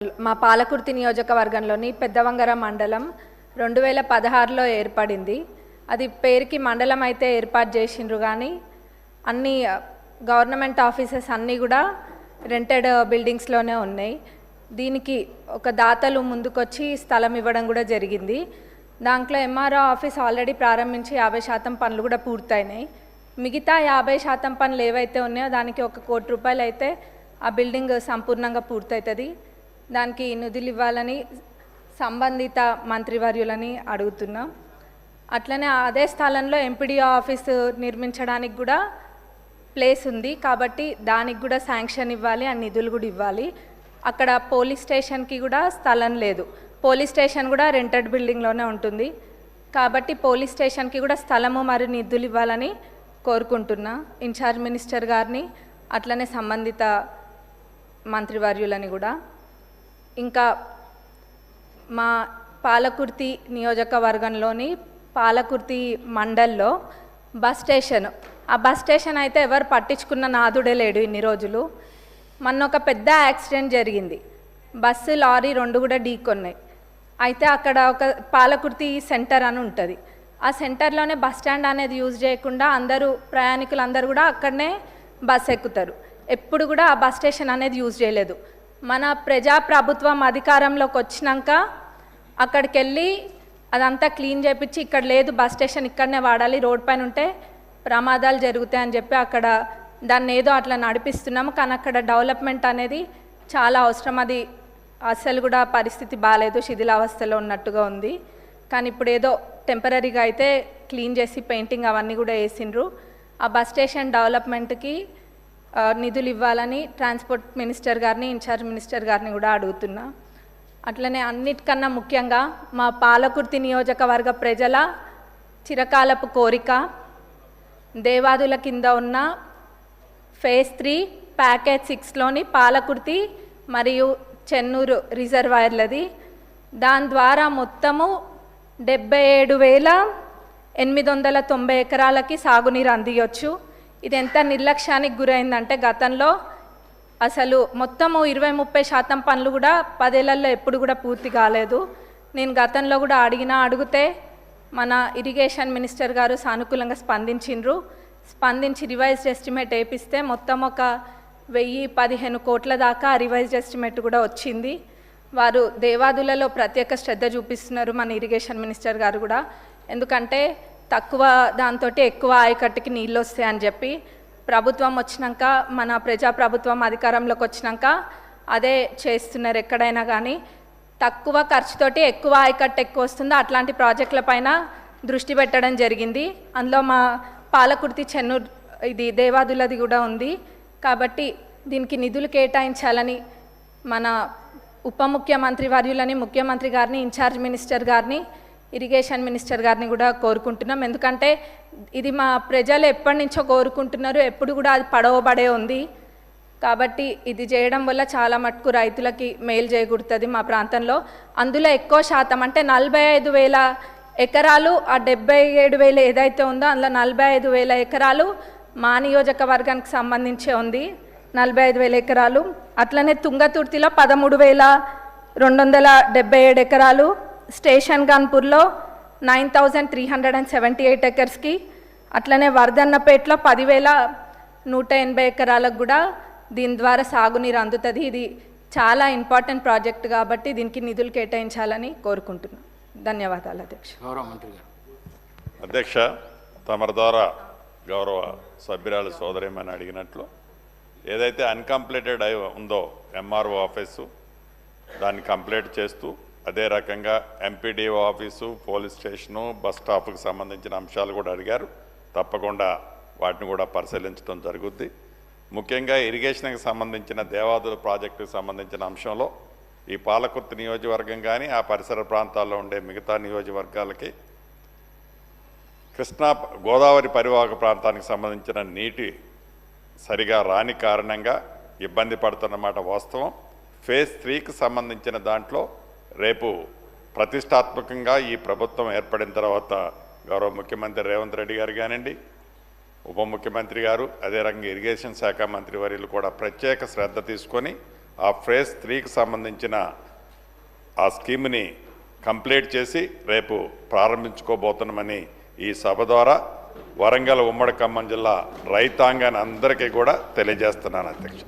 మా పాలకుర్తి నియోజకవర్గంలోని పెద్దవంగర మండలం 2016లో ఏర్పడింది. అది పేరుకి మండలం అయితే ఏర్పాటు చేసిండ్రు కానీ అన్ని గవర్నమెంట్ ఆఫీసెస్ అన్నీ కూడా రెంటెడ్ బిల్డింగ్స్లోనే ఉన్నాయి. దీనికి ఒక దాతలు ముందుకొచ్చి స్థలం ఇవ్వడం కూడా జరిగింది. దాంట్లో ఎంఆర్ఓ ఆఫీస్ ఆల్రెడీ ప్రారంభించి 50% పనులు కూడా పూర్తయినాయి. మిగతా 50% పనులు ఏవైతే ఉన్నాయో దానికి ₹1 కోటి అయితే ఆ బిల్డింగ్ సంపూర్ణంగా పూర్తవుతుంది. దానికి నిధులు ఇవ్వాలని సంబంధిత మంత్రివర్యులని అడుగుతున్నాం. అట్లనే అదే స్థలంలో ఎంపీడీఓ ఆఫీసు నిర్మించడానికి కూడా ప్లేస్ ఉంది కాబట్టి దానికి కూడా శాంక్షన్ ఇవ్వాలి, ఆ నిధులు కూడా ఇవ్వాలి. అక్కడ పోలీస్ స్టేషన్కి కూడా స్థలం లేదు. పోలీస్ స్టేషన్ కూడా రెంటెడ్ బిల్డింగ్లోనే ఉంటుంది కాబట్టి పోలీస్ స్టేషన్కి కూడా స్థలము మరియు నిధులు ఇవ్వాలని కోరుకుంటున్నా ఇన్ఛార్జ్ మినిస్టర్ గారిని, అట్లనే సంబంధిత మంత్రివర్యులని కూడా. ఇంకా మా పాలకుర్తి నియోజకవర్గంలోని పాలకుర్తి మండల్లో బస్ స్టేషన్, ఆ బస్ స్టేషన్ అయితే ఎవరు పట్టించుకున్న నాదుడే లేడు ఇన్ని రోజులు. మొన్న ఒక పెద్ద యాక్సిడెంట్ జరిగింది, బస్సు లారీ 2 కూడా ఢీకొన్నాయి. అయితే అక్కడ ఒక పాలకుర్తి సెంటర్ అని ఉంటుంది, ఆ సెంటర్లోనే బస్ స్టాండ్ అనేది యూజ్ చేయకుండా ప్రయాణికులు అందరూ కూడా అక్కడనే బస్ ఎక్కుతారు. ఎప్పుడు కూడా ఆ బస్ స్టేషన్ అనేది యూజ్ చేయలేదు. మన ప్రజాప్రభుత్వం అధికారంలోకి వచ్చినాక అక్కడికి వెళ్ళి అదంతా క్లీన్ చేయించి ఇక్కడ లేదు బస్ స్టేషన్ ఇక్కడనే వాడాలి, రోడ్ పైన ఉంటే ప్రమాదాలు జరుగుతాయని చెప్పి అక్కడ దాన్ని ఏదో అట్లా నడిపిస్తున్నాము. కానీ అక్కడ డెవలప్మెంట్ అనేది చాలా అవసరం. అది అస్సలు కూడా పరిస్థితి బాగాలేదు, శిథిలావస్థలో ఉన్నట్టుగా ఉంది. కానీ ఇప్పుడు ఏదో టెంపరీగా అయితే క్లీన్ చేసి పెయింటింగ్ అవన్నీ కూడా వేసిండ్రు. ఆ బస్ స్టేషన్ డెవలప్మెంట్కి నిధులు ఇవ్వాలని ట్రాన్స్పోర్ట్ మినిస్టర్ గారిని, ఇన్ఛార్జ్ మినిస్టర్ గారిని కూడా అడుగుతున్నా. అట్లనే అన్నిటికన్నా ముఖ్యంగా మా పాలకుర్తి నియోజకవర్గ ప్రజల చిరకాలపు కోరిక దేవాదుల కింద ఉన్న ఫేజ్ 3 ప్యాకేజ్ 6లోని పాలకుర్తి మరియు చెన్నూరు రిజర్వాయర్లది. దాని ద్వారా మొత్తము 77,890 ఎకరాలకి సాగునీరు అందియొచ్చు. ఇది ఎంత నిర్లక్ష్యానికి గురైందంటే గతంలో అసలు మొత్తము 20-30% పనులు కూడా 10 ఏళ్లలో ఎప్పుడు కూడా పూర్తి కాలేదు. నేను గతంలో కూడా అడిగితే మన ఇరిగేషన్ మినిస్టర్ గారు సానుకూలంగా స్పందించి రివైజ్డ్ ఎస్టిమేట్ వేపిస్తే మొత్తం ఒక 1015 కోట్ల దాకా రివైజ్డ్ ఎస్టిమేట్ కూడా వచ్చింది. వారు దేవాదులలో ప్రత్యేక శ్రద్ధ చూపిస్తున్నారు మన ఇరిగేషన్ మినిస్టర్ గారు కూడా. ఎందుకంటే తక్కువ దాంతో ఎక్కువ ఆయకట్టుకి నీళ్ళు వస్తాయని చెప్పి ప్రభుత్వం వచ్చినాక, మన ప్రజాప్రభుత్వం అధికారంలోకి వచ్చినాక అదే చేస్తున్నారు. ఎక్కడైనా కానీ తక్కువ ఖర్చుతోటి ఎక్కువ ఆయకట్టు ఎక్కువ వస్తుందో అట్లాంటి ప్రాజెక్టుల పైన దృష్టి పెట్టడం జరిగింది. అందులో మా పాలకుర్తి చెన్నూరు ఇది దేవాదులది కూడా ఉంది. కాబట్టి దీనికి నిధులు కేటాయించాలని మన ఉప ముఖ్యమంత్రి వర్యులని, ముఖ్యమంత్రి గారిని, ఇన్ఛార్జ్ మినిస్టర్ గారిని, ఇరిగేషన్ మినిస్టర్ గారిని కూడా కోరుకుంటున్నాం. ఎందుకంటే ఇది మా ప్రజలు ఎప్పటి నుంచో కోరుకుంటున్నారు, ఎప్పుడు కూడా అది పడవబడే ఉంది. కాబట్టి ఇది చేయడం వల్ల చాలా మటుకు రైతులకి మేలు చేకూరుతుంది మా ప్రాంతంలో. అందులో ఎక్కువ శాతం అంటే 45,000 ఎకరాలు, ఆ 77,000 ఏదైతే ఉందో అందులో 45,000 ఎకరాలు మా నియోజకవర్గానికి సంబంధించే ఉంది, 45,000 ఎకరాలు. అట్లనే తుంగతుర్తిలో 13,277 ఎకరాలు, స్టేషన్ గన్పూర్లో 9,378 ఎకర్స్కి, అట్లనే వర్ధన్నపేటలో 10,180 ఎకరాలకు కూడా దీని ద్వారా సాగునీరు అందుతుంది. ఇది చాలా ఇంపార్టెంట్ ప్రాజెక్ట్ కాబట్టి దీనికి నిధులు కేటాయించాలని కోరుకుంటున్నాను. ధన్యవాదాలు అధ్యక్ష. గౌరవ మంత్రి గారు. అధ్యక్ష, తమరి ద్వారా గౌరవ సభ్యురాలు సోదరిమని అడిగినట్లు ఏదైతే అన్కంప్లీటెడ్ అయి ఉందో ఎంఆర్ఓ ఆఫీసు దాన్ని కంప్లీట్ చేస్తూ, అదే రకంగా MPDO office, police station, bus స్టాప్కి సంబంధించిన అంశాలు కూడా అడిగారు. తప్పకుండా వాటిని కూడా పరిశీలించడం జరుగుద్ది. ముఖ్యంగా ఇరిగేషన్కి సంబంధించిన దేవాదుల ప్రాజెక్టుకు సంబంధించిన అంశంలో ఈ పాలకుర్తి నియోజకవర్గం కానీ ఆ పరిసర ప్రాంతాల్లో ఉండే మిగతా నియోజకవర్గాలకి కృష్ణా గోదావరి పరివాహక ప్రాంతానికి సంబంధించిన నీటి సరిగా రాని కారణంగా ఇబ్బంది పడుతున్నమాట వాస్తవం. ఫేజ్ 3కి సంబంధించిన దాంట్లో రేపు ప్రతిష్టాత్మకంగా ఈ ప్రభుత్వం ఏర్పడిన తర్వాత గౌరవ ముఖ్యమంత్రి రేవంత్ రెడ్డి గారు కానివ్వండి, ఉప ముఖ్యమంత్రి గారు, అదే రకంగా ఇరిగేషన్ శాఖ మంత్రి వర్యులు కూడా ప్రత్యేక శ్రద్ధ తీసుకొని ఆ ఫేజ్ 3కి సంబంధించిన ఆ స్కీమ్ని కంప్లీట్ చేసి రేపు ప్రారంభించుకోబోతున్నామని ఈ సభ ద్వారా వరంగల్ ఉమ్మడి ఖమ్మం జిల్లా రైతాంగాన్ని అందరికీ కూడా తెలియజేస్తున్నాను అధ్యక్ష.